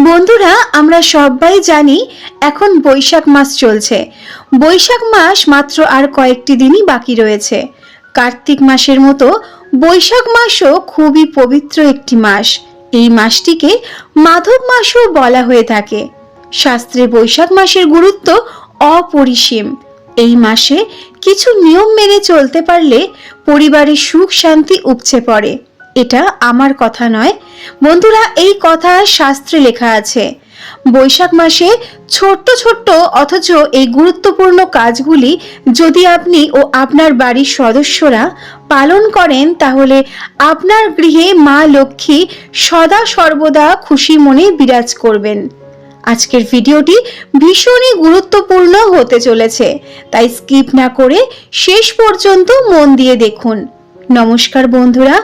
বন্ধুরা, আমরা সবাই জানি এখন বৈশাখ মাস চলছে। বৈশাখ মাস মাত্র আর কয়েকটি দিনই বাকি রয়েছে। কার্তিক মাসের মতো বৈশাখ মাসও খুবই পবিত্র একটি মাস। এই মাসটিকে মাধব মাসও বলা হয়ে থাকে। শাস্ত্রে বৈশাখ মাসের গুরুত্ব অপরিসীম। এই মাসে কিছু নিয়ম মেনে চলতে পারলে পরিবারে সুখ শান্তি উপচে পড়ে। এটা আমার কথা নয় বন্ধুরা, এই কথা শাস্ত্রে লেখা আছে। বৈশাখ মাসে ছোট্ট ছোট্ট অথচ এই গুরুত্বপূর্ণ কাজগুলি যদি আপনি ও আপনার বাড়ির সদস্যরা পালন করেন, তাহলে আপনার গৃহে মা লক্ষ্মী সদা সর্বদা খুশি মনে বিরাজ করবেন। আজকের ভিডিওটি ভীষণই গুরুত্বপূর্ণ হতে চলেছে, তাই স্কিপ না করে শেষ পর্যন্ত মন দিয়ে দেখুন। নমস্কার বন্ধুরা,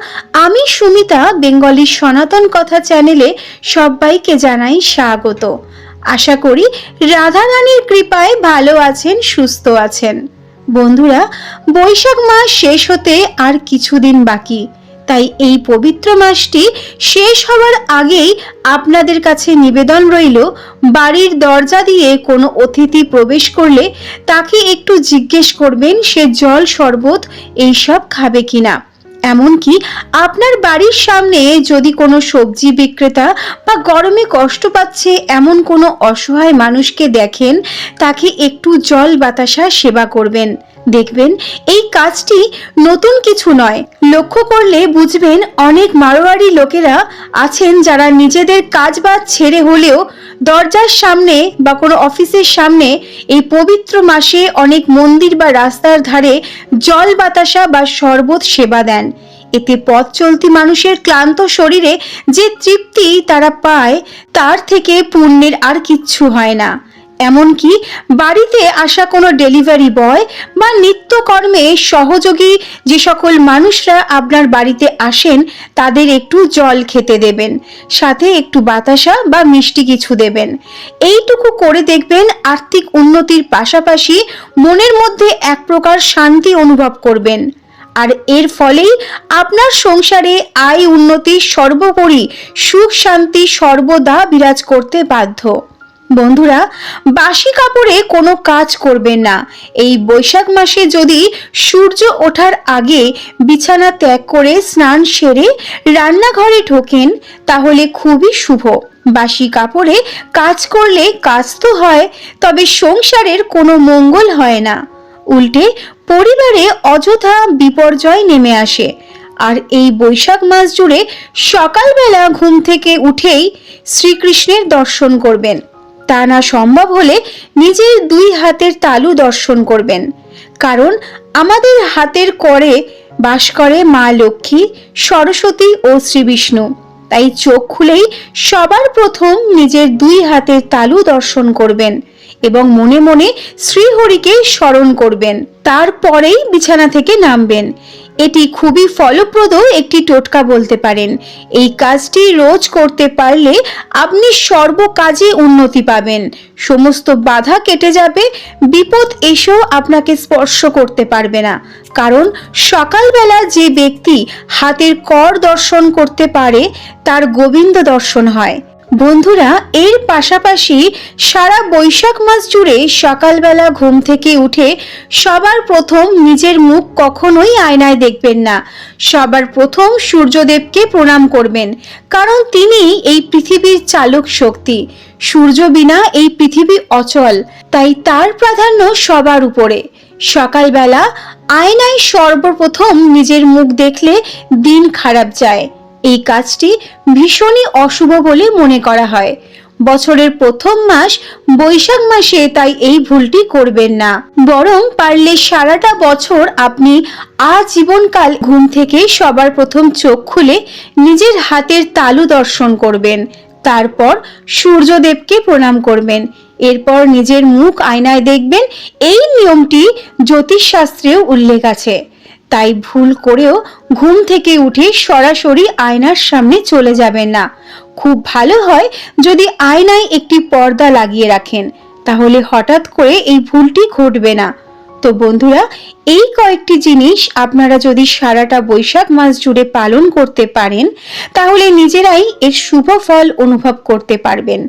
আমি সুমিতা বেঙ্গলি সনাতন কথা চ্যানেলে সবাইকে জানাই স্বাগত। আশা করি রাধা রানীর কৃপায় ভালো আছেন, সুস্থ আছেন। বন্ধুরা, বৈশাখ মাস শেষ হতে আর কিছুদিন বাকি, তাই এই পবিত্র মাসটি শেষ হওয়ার আগেই আপনাদের কাছে নিবেদন রইল, বাড়ির দরজা দিয়ে কোনো অতিথি প্রবেশ করলে তাকে একটু জিজ্ঞেস করবেন সে জল শরবত এইসব খাবে কিনা। এমনকি আপনার বাড়ির সামনে যদি কোনো সবজি বিক্রেতা বা গরমে কষ্ট পাচ্ছে এমন কোনো অসহায় মানুষকে দেখেন, তাকে একটু জল বাতাসা সেবা করবেন। দেখবেন এই কাজটি নতুন কিছু নয়। লক্ষ্য করলে বুঝবেন অনেক মারোয়ারি লোকেরা আছেন যারা নিজেদের কাজ বাজ ছেড়ে হলেও দরজার সামনে বা কোনো অফিসের সামনে এই পবিত্র মাসে অনেক মন্দির বা রাস্তার ধারে জল বাতাসা বা শরবত সেবা দেন। এতে পথ চলতি মানুষের ক্লান্ত শরীরে যে তৃপ্তি তারা পায়, তার থেকে পুণ্যের আর কিচ্ছু হয় না। এমনকি বাড়িতে আসা কোনো ডেলিভারি বয় বা নিত্যকর্মে সহযোগী যে সকল মানুষরা আপনার বাড়িতে আসেন, তাদের একটু জল খেতে দেবেন, সাথে একটু বাতাসা বা মিষ্টি কিছু দেবেন। এইটুকু করে দেখবেন আর্থিক উন্নতির পাশাপাশি মনের মধ্যে এক প্রকার শান্তি অনুভব করবেন। আর এর ফলেই আপনার সংসারে আয় উন্নতি, সর্বোপরি সুখ শান্তি সর্বদা বিরাজ করতে বাধ্য। বন্ধুরা, বাসি কাপড়ে কোনো কাজ করবেন না। এই বৈশাখ মাসে যদি সূর্য ওঠার আগে বিছানা ত্যাগ করে স্নান সেরে রান্নাঘরে ঢোকেন, তাহলে খুবই শুভ। বাসি কাপড়ে কাজ করলে কাজ তো হয়, তবে সংসারের কোনো মঙ্গল হয় না। উল্টে পরিবারে অযথা বিপর্যয় নেমে আসে। আর এই বৈশাখ মাস জুড়ে সকালবেলা ঘুম থেকে উঠেই শ্রীকৃষ্ণের দর্শন করবেন। তা না সম্ভব হলে নিজের দুই হাতের তালু দর্শন করবেন, কারণ আমাদের হাতের করে বাস করে মা লক্ষ্মী, সরস্বতী ও শ্রী বিষ্ণু। তাই চোখ খুলেই সবার প্রথম নিজের দুই হাতের তালু দর্শন করবেন এবং মনে মনে শ্রীহরিকে স্মরণ করবেন। তারপরেই বিছানা থেকে নামবেন। এটি খুবই ফলপ্রদ একটি টোটকা বলতে পারেন। এই কাজটি রোজ করতে পারলে আপনি সর্ব কাজে উন্নতি পাবেন, সমস্ত বাধা কেটে যাবে, বিপদ এসেও আপনাকে স্পর্শ করতে পারবে না। কারণ সকালবেলা যে ব্যক্তি হাতের কর দর্শন করতে পারে, তার গোবিন্দ দর্শন হয়। বন্ধুরা, এর পাশাপাশি সারা বৈশাখ মাস জুড়ে সকালবেলা ঘুম থেকে উঠে সবার প্রথম নিজের মুখ কখনোই আয়নায় দেখবেন না। সবার প্রথম সূর্যদেবকে প্রণাম করবেন, কারণ তিনি এই পৃথিবীর চালক শক্তি। সূর্য বিনা এই পৃথিবী অচল, তাই তার প্রাধান্য সবার উপরে। সকালবেলা আয়নায় সর্বপ্রথম নিজের মুখ দেখলে দিন খারাপ যায়। এই কাজটি ভীষণই অশুভ বলে মনে করা হয়। বছরের প্রথম মাস বৈশাখ মাসে, তাই এই ভুলটি করবেন না। বরং পারলে সারাটা বছর আপনি আজীবনকাল ঘুম থেকে সবার প্রথম চোখ খুলে নিজের হাতের তালু দর্শন করবেন। তারপর সূর্যদেবকে প্রণাম করবেন। এরপর নিজের মুখ আয়নায় দেখবেন। এই নিয়মটি জ্যোতিষশাস্ত্রেও উল্লেখ আছে। তাই ভুল করেও ঘুম থেকে উঠে সরাসরি আয়নার সামনে চলে যাবেন না। খুব ভালো হয় যদি আয়নায় একটি পর্দা লাগিয়ে রাখেন, তাহলে হঠাৎ করে এই ভুলটি ঘটবে না। তো বন্ধুরা, এই কয়েকটি জিনিস আপনারা যদি সারাটা বৈশাখ মাস জুড়ে পালন করতে পারেন তাহলে নিজেরাই এর শুভ ফল অনুভব করতে পারবেন।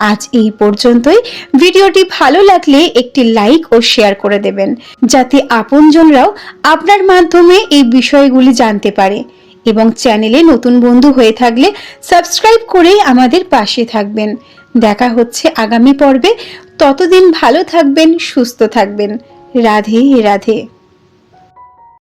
আজ এই পর্যন্তই। ভিডিওটি ভালো লাগলে একটি লাইক ও শেয়ার করে দেবেন, যাতে আপনজনরাও আপনার মাধ্যমে এই বিষয়গুলি জানতে পারে। এবং চ্যানেলে নতুন বন্ধু হয়ে থাকলে সাবস্ক্রাইব করে আমাদের পাশে থাকবেন। দেখা হচ্ছে আগামী পর্বে। ততদিন ভালো থাকবেন, সুস্থ থাকবেন। রাধে রাধে।